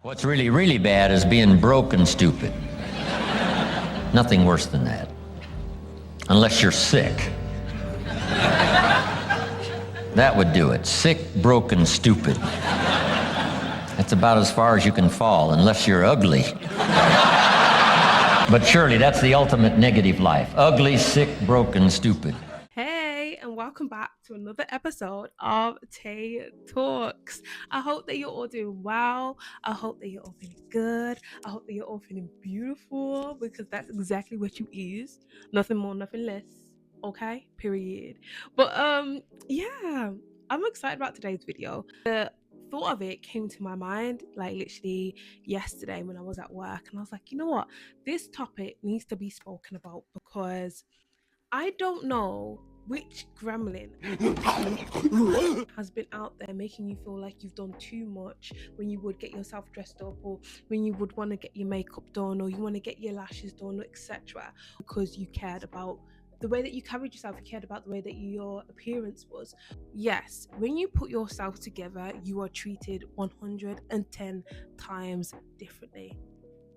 What's really, really bad is being broke and stupid. Nothing worse than that. Unless you're sick. That would do it. Sick, broken, stupid. That's about as far as you can fall, unless you're ugly. But surely that's the ultimate negative life. Ugly, sick, broken, stupid. Hey, and welcome back to another episode of Taay Talks. I hope that you're all doing well. I hope that you're all feeling good. I hope that you're all feeling beautiful, because that's exactly what you is. Nothing more, nothing less. Okay? Period. But yeah, I'm excited about today's video. The thought of it came to my mind like literally yesterday when I was at work, and I was like, you know what? This topic needs to be spoken about, because I don't know which gremlin has been out there making you feel like you've done too much when you would get yourself dressed up, or when you would want to get your makeup done, or you want to get your lashes done, etc. Because you cared about the way that you carried yourself, you cared about the way that your appearance was. Yes, when you put yourself together, you are treated 110 times differently.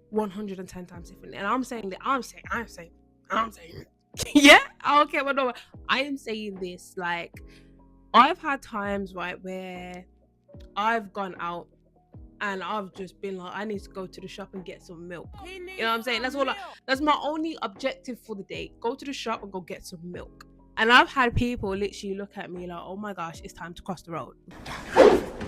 110 times differently. And I'm saying that I'm saying yeah, I don't care what no. I am saying this, like, I've had times, right, where I've gone out and I've just been like, I need to go to the shop and get some milk. You know what I'm saying? That's my only objective for the day. Go to the shop and go get some milk. And I've had people literally look at me like, oh my gosh, it's time to cross the road.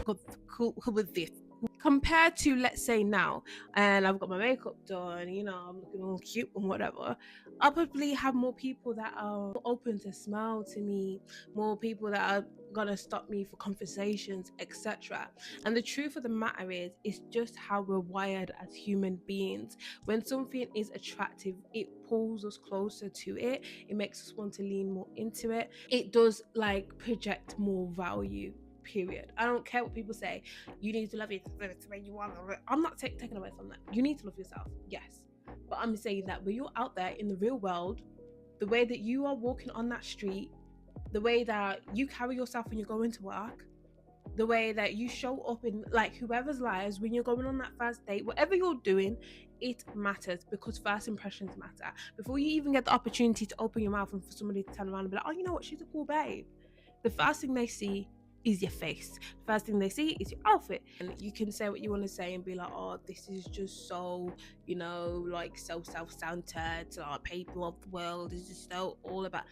Who was this? Compared to, let's say, now, and I've got my makeup done, you know, I'm looking all cute and whatever, I'll probably have more people that are open to smile to me, more people that are gonna stop me for conversations, etc. And the truth of the matter is, it's just how we're wired as human beings. When something is attractive, it pulls us closer to it, it makes us want to lean more into it, it does like project more value. Period. I don't care what people say. You need to love yourself the way you want. I'm not taking away from that. You need to love yourself, yes. But I'm saying that when you're out there in the real world, the way that you are walking on that street, the way that you carry yourself when you're going to work, the way that you show up in like whoever's lives when you're going on that first date, whatever you're doing, it matters, because first impressions matter. Before you even get the opportunity to open your mouth and for somebody to turn around and be like, oh, you know what, she's a cool babe, the first thing they see is your face. The first thing they see is your outfit. And you can say what you want to say and be like, oh, this is just so, you know, like so self-centered, like people of the world is just so all about.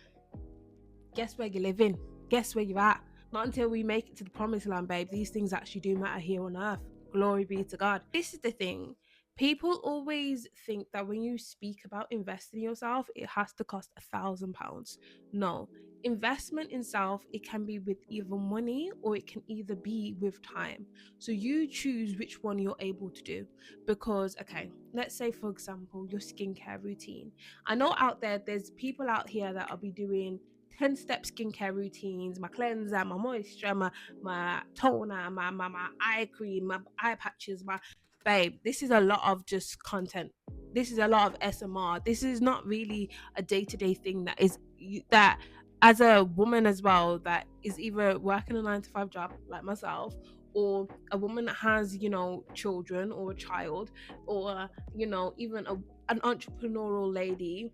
Guess where you're living? Guess where you're at? Not until we make it to the promised land, babe. These things actually do matter here on earth. Glory be to God. This is the thing. People always think that when you speak about investing in yourself, it has to cost £1,000. No, investment in self, it can be with either money or it can either be with time. So you choose which one you're able to do. Because, okay, let's say for example, your skincare routine. I know out there's people out here that will be doing 10-step skincare routines, my cleanser, my moisture, my toner, my eye cream, my eye patches, my babe. This is a lot of just content. This is a lot of SMR. This is not really a day-to-day thing that is that as a woman as well, that is either working a 9 to 5 job like myself, or a woman that has, you know, children or a child, or, you know, even an entrepreneurial lady.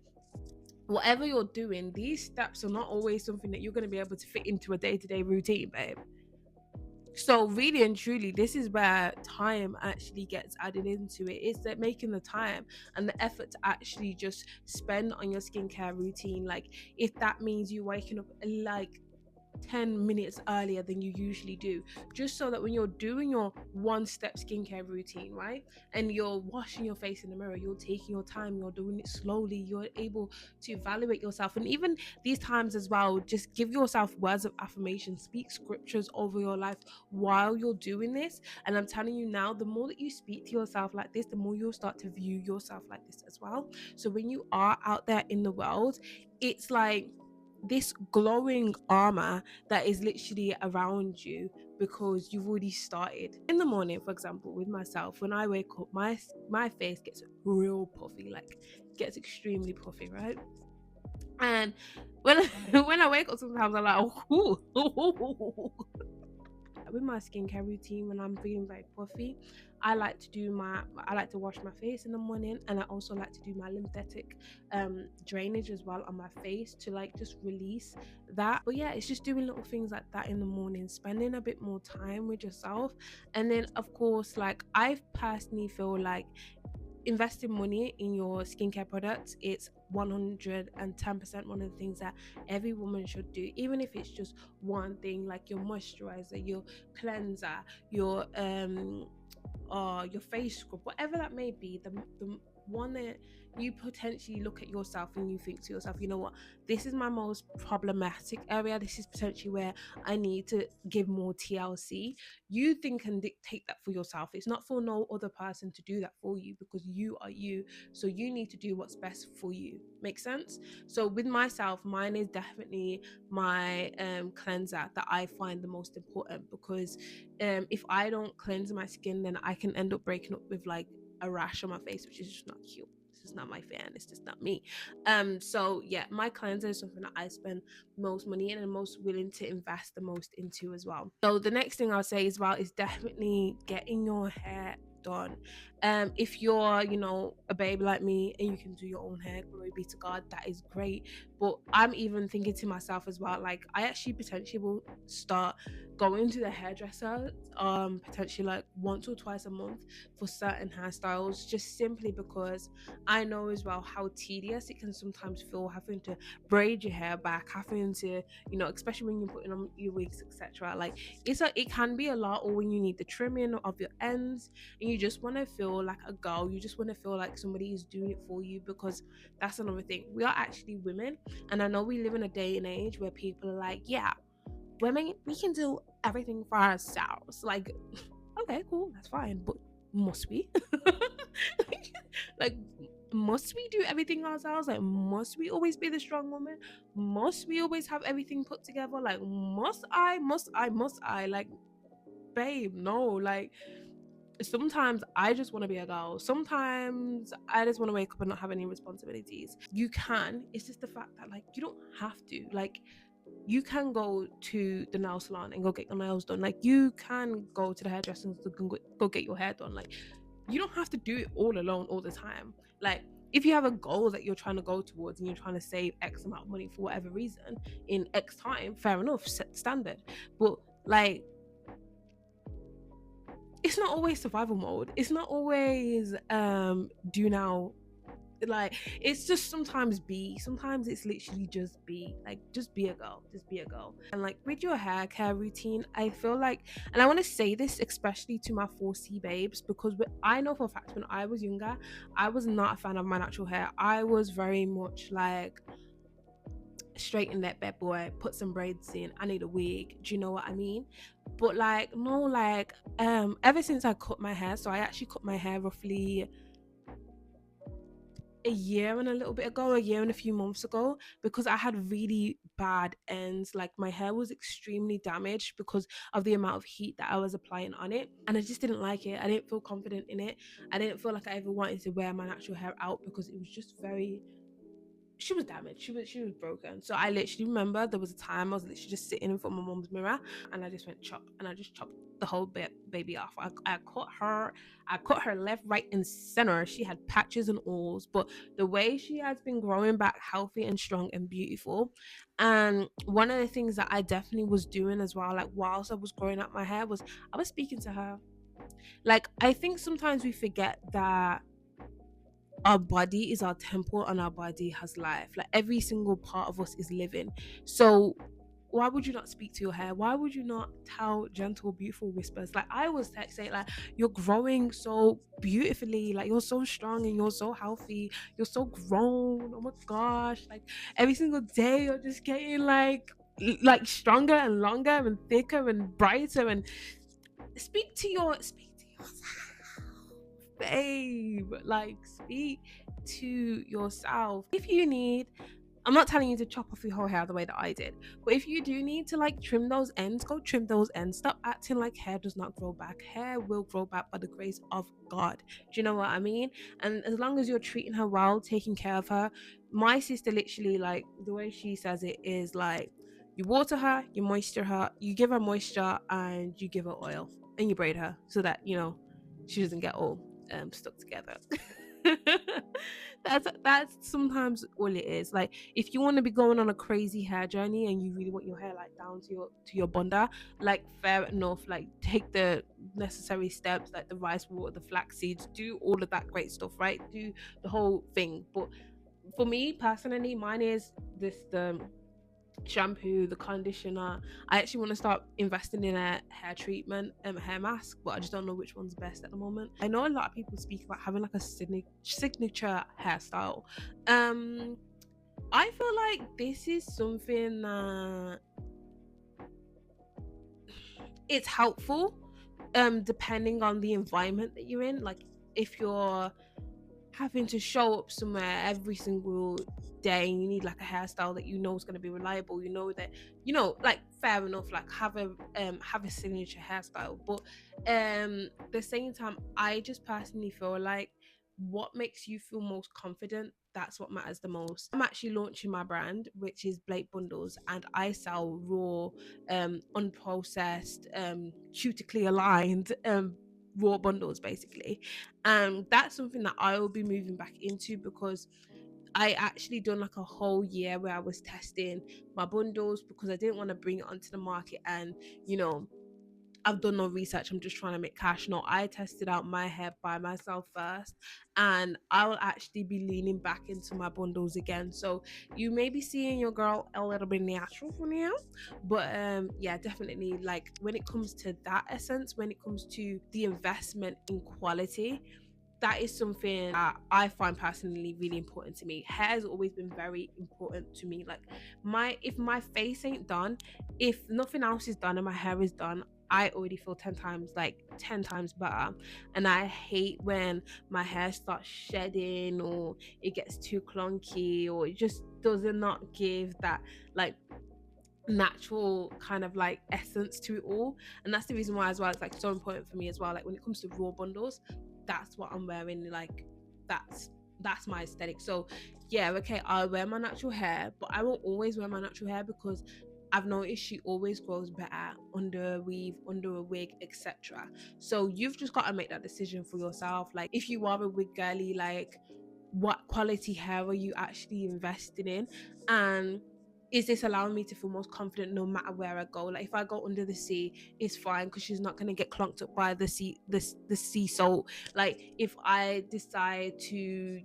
Whatever you're doing, these steps are not always something that you're going to be able to fit into a day-to-day routine, babe. So really and truly, this is where time actually gets added into it. It's that making the time and the effort to actually just spend on your skincare routine. Like, if that means you waking up like 10 minutes earlier than you usually do, just so that when you're doing your 1-step skincare routine, right, and you're washing your face in the mirror, you're taking your time, you're doing it slowly, you're able to evaluate yourself. And even these times as well, just give yourself words of affirmation, speak scriptures over your life while you're doing this. And I'm telling you now, the more that you speak to yourself like this, the more you'll start to view yourself like this as well. So when you are out there in the world, it's like this glowing armor that is literally around you, because you've already started. In the morning, for example, with myself, when I wake up, my face gets real puffy, like gets extremely puffy, right? And when when I wake up, sometimes I'm like, ooh, with my skincare routine when I'm feeling very puffy, I like to wash my face in the morning, and I also like to do my lymphatic drainage as well on my face to like just release that. But yeah, it's just doing little things like that in the morning, spending a bit more time with yourself. And then of course, like I personally feel like investing money in your skincare products, it's 110% one of the things that every woman should do, even if it's just one thing, like your moisturizer, your cleanser, your face scrub, whatever that may be, the one that you potentially look at yourself and you think to yourself, you know what, this is my most problematic area, this is potentially where I need to give more TLC. You think and dictate that for yourself. It's not for no other person to do that for you, because you are you. So you need to do what's best for you. Make sense? So with myself, mine is definitely my cleanser that I find the most important, because if I don't cleanse my skin, then I can end up breaking up with like a rash on my face, which is just not cute. This is not my fan. It's just not me. So yeah, my cleanser is something that I spend most money in and most willing to invest the most into as well. So the next thing I'll say as well is definitely getting your hair done. If you're, a babe like me and you can do your own hair, glory be to God, that is great. But I'm even thinking to myself as well, like I actually potentially will start going to the hairdresser potentially like once or twice a month for certain hairstyles, just simply because I know as well how tedious it can sometimes feel having to braid your hair back, having to, especially when you're putting on your wigs, etc. Like it can be a lot, or when you need the trimming of your ends and you just want to feel like a girl, you just want to feel like somebody is doing it for you. Because that's another thing, we are actually women, and I know we live in a day and age where people are like, yeah, women, we can do everything for ourselves. Like, okay, cool, that's fine, but must we? Like, must we do everything ourselves? Like, must we always be the strong woman? Must we always have everything put together? Like, must I? Like, babe, no. Like, sometimes I just want to be a girl. Sometimes I just want to wake up and not have any responsibilities. You can. It's just the fact that like you don't have to. Like, you can go to the nail salon and go get your nails done. Like, you can go to the hairdresser and go get your hair done. Like, you don't have to do it all alone all the time. Like, if you have a goal that you're trying to go towards and you're trying to save X amount of money for whatever reason in X time, fair enough, set the standard. But like, it's not always survival mode. It's not always do now. Like, it's just sometimes it's literally just be like, just be a girl, just be a girl. And like with your hair care routine, I feel like, and I want to say this especially to my 4C babes, because I know for a fact when I was younger, I was not a fan of my natural hair. I was very much like, straighten that bad boy, put some braids in, I need a wig, do you know what I mean? But like, no, like ever since I cut my hair, so I actually cut my hair roughly a year and a little bit ago, a year and a few months ago, because I had really bad ends. Like, my hair was extremely damaged because of the amount of heat that I was applying on it. And I just didn't like it. I didn't feel confident in it. I didn't feel like I ever wanted to wear my natural hair out because it was just very, she was damaged. She was broken. So I literally remember there was a time I was literally just sitting in front of my mom's mirror and I just went chop, and I just chopped the whole baby off. I cut her left, right, and center. She had patches and alls, but the way she has been growing back healthy and strong and beautiful. And one of the things that I definitely was doing as well, like whilst I was growing up my hair, was I was speaking to her. Like, I think sometimes we forget that our body is our temple and our body has life. Like, every single part of us is living. So why would you not speak to your hair? Why would you not tell gentle, beautiful whispers? Like, I always say, like, you're growing so beautifully, like you're so strong and you're so healthy, you're so grown. Oh my gosh. Like, every single day you're just getting like stronger and longer and thicker and brighter. And speak to yourself, babe. Like, speak to yourself. If you need, I'm not telling you to chop off your whole hair the way that I did, but if you do need to like trim those ends, go trim those ends. Stop acting like hair does not grow back. Hair will grow back by the grace of God. Do you know what I mean? And as long as you're treating her well, taking care of her, my sister literally, like, the way she says it is like, You water her, you moisture her, you give her moisture, and you give her oil, and you braid her so that she doesn't get all stuck together. That's sometimes all it is. Like, if you want to be going on a crazy hair journey and you really want your hair like down to your bunda, like, fair enough, like, take the necessary steps, like the rice water, the flax seeds, do all of that great stuff, right? Do the whole thing. But for me personally, mine is this: the shampoo, the conditioner. I actually want to start investing in a hair treatment, hair mask, but I just don't know which one's best at the moment. I know a lot of people speak about having like a signature hairstyle. I feel like this is something that it's helpful, depending on the environment that you're in. Like, if you're having to show up somewhere every single day and you need like a hairstyle that you know is going to be reliable, that like, fair enough, like, have a signature hairstyle. But the same time, I just personally feel like what makes you feel most confident, that's what matters the most. I'm actually launching my brand, which is Blake Bundles, and I sell raw, unprocessed, cutically aligned, raw bundles, basically. And that's something that I will be moving back into, because I actually done like a whole year where I was testing my bundles, because I didn't want to bring it onto the market and I've done no research, I'm just trying to make cash. No, I tested out my hair by myself first, and I will actually be leaning back into my bundles again. So you may be seeing your girl a little bit natural for now, but yeah, definitely, like, when it comes to that essence, when it comes to the investment in quality, that is something that I find personally really important to me. Hair has always been very important to me. Like, if my face ain't done, if nothing else is done and my hair is done, I already feel 10 times better. And I hate when my hair starts shedding, or it gets too clunky, or it just does not give that, like, natural kind of like essence to it all. And that's the reason why as well it's like so important for me as well. Like, when it comes to raw bundles, that's what I'm wearing. Like, that's my aesthetic. So yeah, okay, I'll wear my natural hair, but I won't always wear my natural hair, because I've noticed she always grows better under a weave, under a wig, etc. So you've just got to make that decision for yourself. Like, if you are a wig girly, like, what quality hair are you actually investing in, and is this allowing me to feel most confident no matter where I go? Like, if I go under the sea, it's fine, because she's not going to get clunked up by the sea salt. Like, if I decide to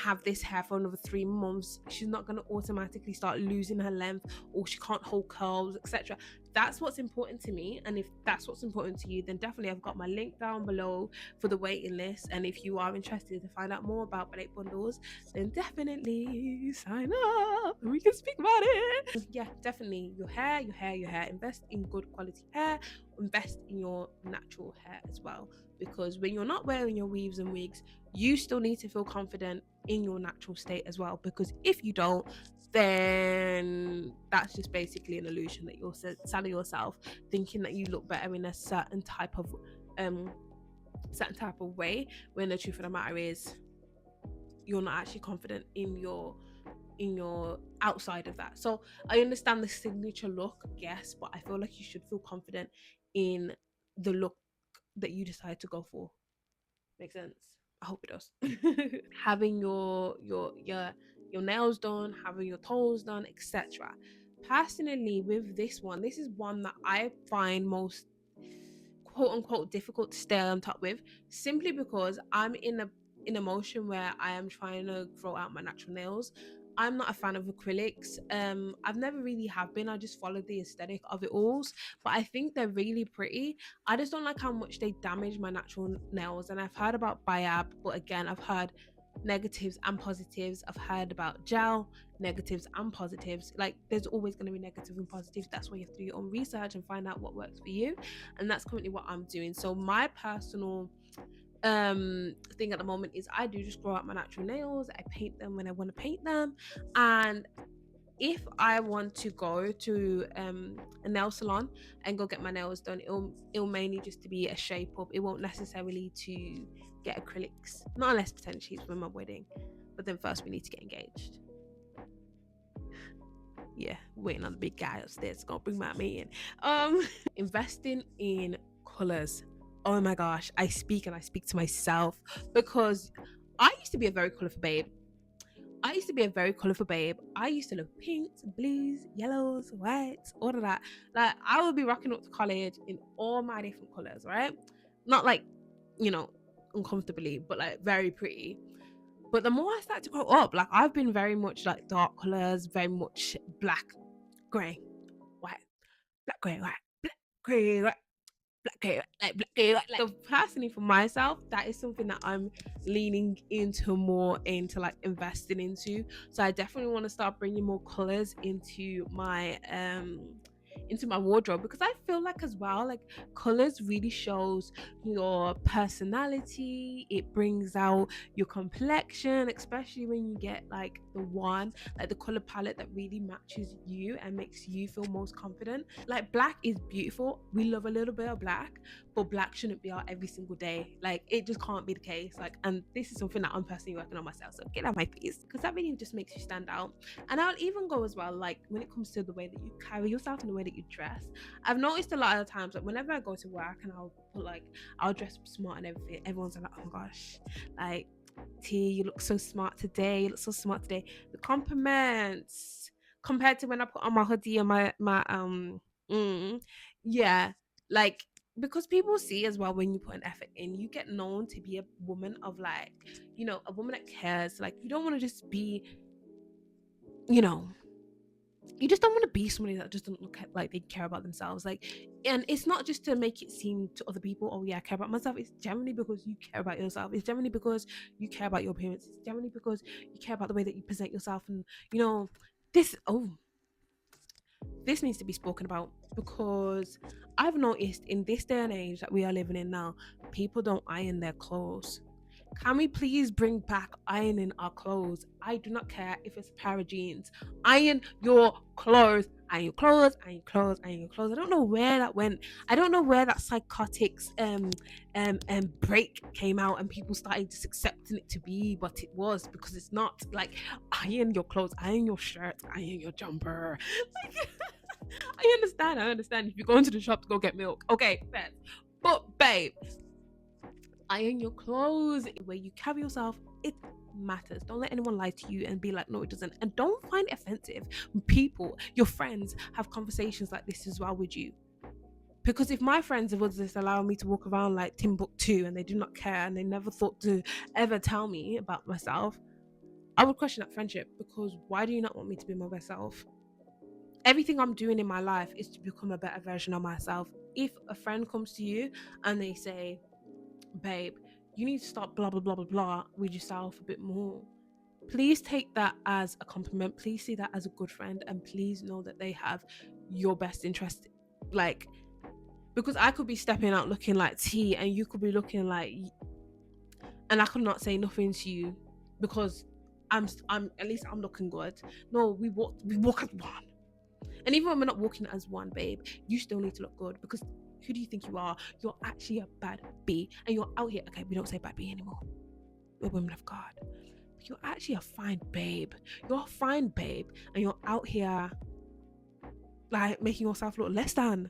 have this hair for another 3 months, she's not going to automatically start losing her length, or she can't hold curls, etc. That's what's important to me. And if that's what's important to you, then definitely I've got my link down below for the waiting list. And if you are interested to find out more about Blake Bundles, then definitely sign up and we can speak about it. Yeah, definitely, your hair. Invest in good quality hair. Invest in your natural hair as well, because when you're not wearing your weaves and wigs, you still need to feel confident in your natural state as well, because if you don't, then that's just basically an illusion that you're selling yourself, thinking that you look better in a certain type of way, when the truth of the matter is you're not actually confident in your outside of that. So I understand the signature look, yes, but I feel like you should feel confident in the look that you decide to go for. Makes sense? I hope it does. Having your nails done, having your toes done, etc. Personally, with this one, this is one that I find most quote unquote difficult to stay on top with, simply because I'm in a motion where I am trying to grow out my natural nails. I'm not a fan of acrylics. I've never really have been. I just follow the aesthetic of it all, but I think they're really pretty. I just don't like how much they damage my natural nails. And I've heard about Biab, but again, I've heard negatives and positives. I've heard about gel, negatives and positives. Like, there's always going to be negative and positives. That's why you have to do your own research and find out what works for you. And that's currently what I'm doing. So my personal thing at the moment is I do just grow out my natural nails. I paint them when I want to paint them, and if I want to go to a nail salon and go get my nails done, it'll mainly just to be a shape up. It won't necessarily to get acrylics, not unless potentially it's for my wedding, but then first we need to get engaged. Yeah, waiting on the big guy upstairs to go bring my man. Investing in colors. Oh my gosh, I speak to myself because I used to be a very colorful babe. I used to love pinks, blues, yellows, whites, all of that. Like I would be rocking up to college in all my different colors, right? Not like, you know, uncomfortably, but like very pretty. But the more I start to grow up, like I've been very much like dark colors, very much black, grey, white, black, grey, white, black, grey, white, black, grey, white, like black, grey, white. Like, so personally for myself, that is something that I'm leaning into more into like investing into. So I definitely want to start bringing more colors into my wardrobe, because I feel like as well, like colors really shows your personality. It brings out your complexion, especially when you get like the color palette that really matches you and makes you feel most confident. Like black is beautiful, we love a little bit of black, but black shouldn't be out every single day. Like it just can't be the case. Like, and this is something that I'm personally working on myself, so get out of my face, because that really just makes you stand out. And I'll even go as well, like when it comes to the way that you carry yourself and the way that you dress. I've noticed a lot of the times, like whenever I go to work and I'll dress up smart and everything, everyone's like, oh my gosh, like T, you look so smart today. You look so smart today. The compliments compared to when I put on my hoodie and mm, yeah, like because people see as well when you put an effort in, you get known to be a woman of like, a woman that cares. Like you don't want to just be, you know, you just don't want to be somebody that just doesn't look like they care about themselves. Like, and it's not just to make it seem to other people, oh yeah, I care about myself. It's generally because you care about yourself. It's generally because you care about your appearance. It's generally because you care about the way that you present yourself. And this this needs to be spoken about, because I've noticed in this day and age that we are living in now, people don't iron their clothes. Can we please bring back ironing our clothes? I do not care if it's a pair of jeans. Iron your clothes. Iron your clothes, iron your clothes, iron your clothes. I don't know where that went. I don't know where that psychotics break came out and people started just accepting it to be what it was, because it's not. Like, iron your clothes, iron your shirt, iron your jumper. Like, I understand. If you're going to the shop to go get milk, okay, fair. But babe, iron your clothes. The way you carry yourself, it matters. Don't let anyone lie to you and be like, no, it doesn't. And don't find it offensive when people, your friends, have conversations like this as well with you. Because if my friends would just allow me to walk around like Timbuktu and they do not care and they never thought to ever tell me about myself, I would question that friendship. Because why do you not want me to be my best self? Everything I'm doing in my life is to become a better version of myself. If a friend comes to you and they say, babe, you need to stop blah blah blah blah blah with yourself a bit more, please take that as a compliment. Please see that as a good friend, and please know that they have your best interest. Like, because I could be stepping out looking like T and you could be looking like, and I could not say nothing to you because I'm at least I'm looking good. No, we walk as one. And even when we're not walking as one, babe, you still need to look good, because who do you think you are? You're actually a bad bee, and you're out here. Okay, we don't say bad bee anymore. We're women of God. But you're actually a fine babe. You're a fine babe, and you're out here like making yourself look less than.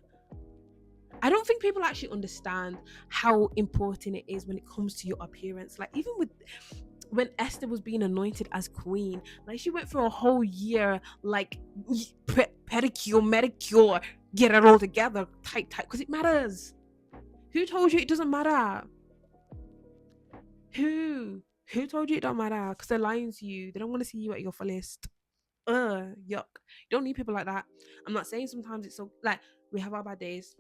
I don't think people actually understand how important it is when it comes to your appearance. Like even with when Esther was being anointed as queen, like she went for a whole year, like pedicure, medicure, get it all together, tight, because it matters. Who told you it doesn't matter? Who? Who told you it don't matter? Because they're lying to you. They don't want to see you at your fullest. Yuck. You don't need people like that. I'm not saying sometimes it's so like we have our bad days.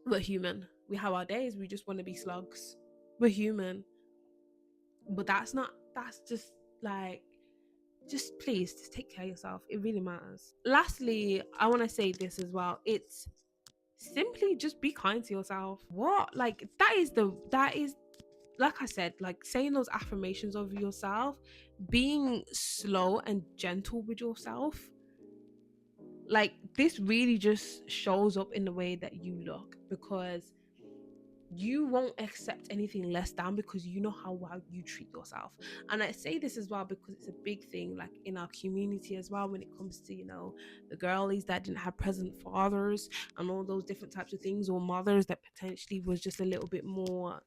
We're human. We have our days. We just want to be slugs. We're human. But that's just like, just please just take care of yourself. It really matters. Lastly, I want to say this as well. It's simply just be kind to yourself. What? Like that is like I said, like saying those affirmations over yourself, being slow and gentle with yourself. Like this really just shows up in the way that you look, because you won't accept anything less than, because you know how well you treat yourself. And I say this as well because it's a big thing, like in our community as well, when it comes to, the girlies that didn't have present fathers and all those different types of things, or mothers that potentially was just a little bit more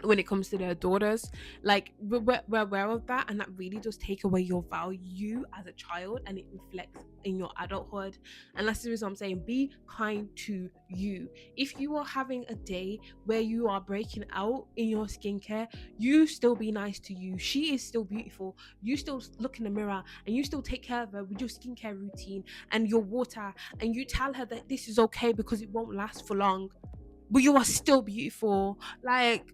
when it comes to their daughters. Like we're aware of that, and that really does take away your value as a child, and it reflects in your adulthood. And that's the reason I'm saying, be kind to you. If you are having a day where you are breaking out in your skincare, you still be nice to you. She is still beautiful. You still look in the mirror and you still take care of her with your skincare routine and your water, and you tell her that this is okay because it won't last for long, but you are still beautiful. Like,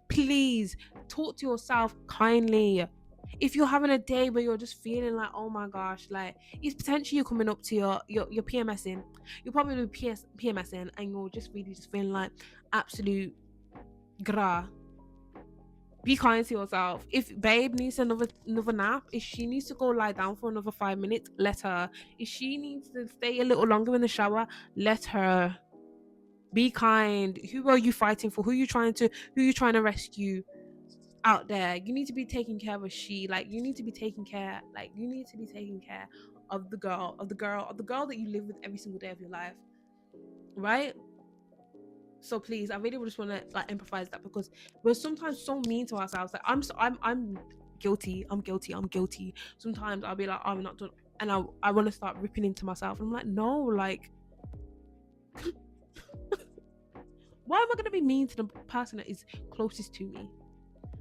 please talk to yourself kindly. If you're having a day where you're just feeling like, oh my gosh, like it's potentially you're coming up to your PMSing, you're probably PMSing, and you're just really just feeling like absolute gra. Be kind to yourself. If babe needs another nap, if she needs to go lie down for another 5 minutes, let her. If she needs to stay a little longer in the shower, let her. Be kind. Who are you fighting for? Who you trying to rescue out there? You need to be taking care of a she. Like, you need to be taking care. Like, you need to be taking care of the girl that you live with every single day of your life, right? So please, I really just want to like empathize that, because we're sometimes so mean to ourselves. Like, I'm guilty. I'm guilty. I'm guilty. Sometimes I'll be like, oh, I'm not done, and I want to start ripping into myself. I'm like, no, like, why am I gonna be mean to the person that is closest to me?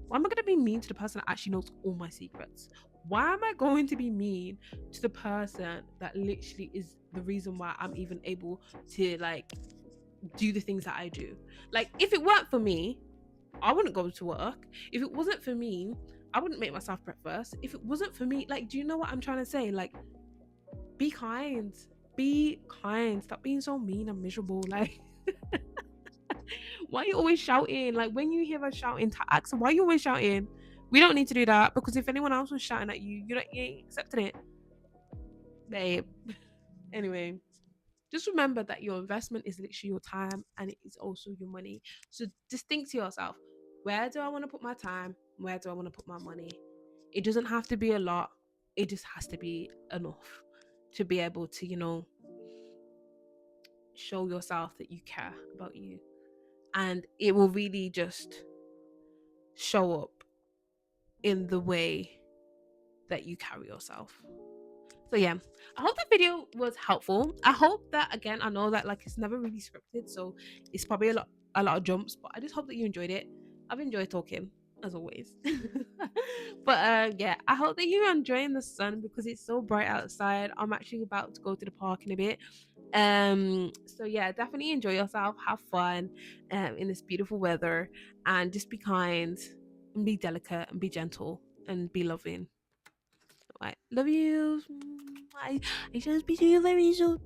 Why am I going to be mean to the person that actually knows all my secrets? Why am I going to be mean to the person that literally is the reason why I'm even able to like do the things that I do? Like, if it weren't for me, I wouldn't go to work. If it wasn't for me, I wouldn't make myself breakfast. If it wasn't for me, like, do you know what I'm trying to say? Like, be kind. Be kind. Stop being so mean and miserable. Like, why are you always shouting? Like, when you hear us shouting to ask, why are you always shouting? We don't need to do that, because if anyone else was shouting at you, you ain't accepting it, babe. Anyway, just remember that your investment is literally your time, and it is also your money. So just think to yourself, where do I want to put my time? Where do I want to put my money? It doesn't have to be a lot. It just has to be enough to be able to, show yourself that you care about you. And it will really just show up in the way that you carry yourself. So yeah, I hope that video was helpful. I hope that, again, I know that like it's never really scripted, so it's probably a lot of jumps, but I just hope that you enjoyed it. I've enjoyed talking as always. But yeah, I hope that you're enjoying the sun, because it's so bright outside. I'm actually about to go to the park in a bit. So yeah, definitely enjoy yourself, have fun in this beautiful weather, and just be kind and be delicate and be gentle and be loving. All right, love you. I shall speak to you very soon.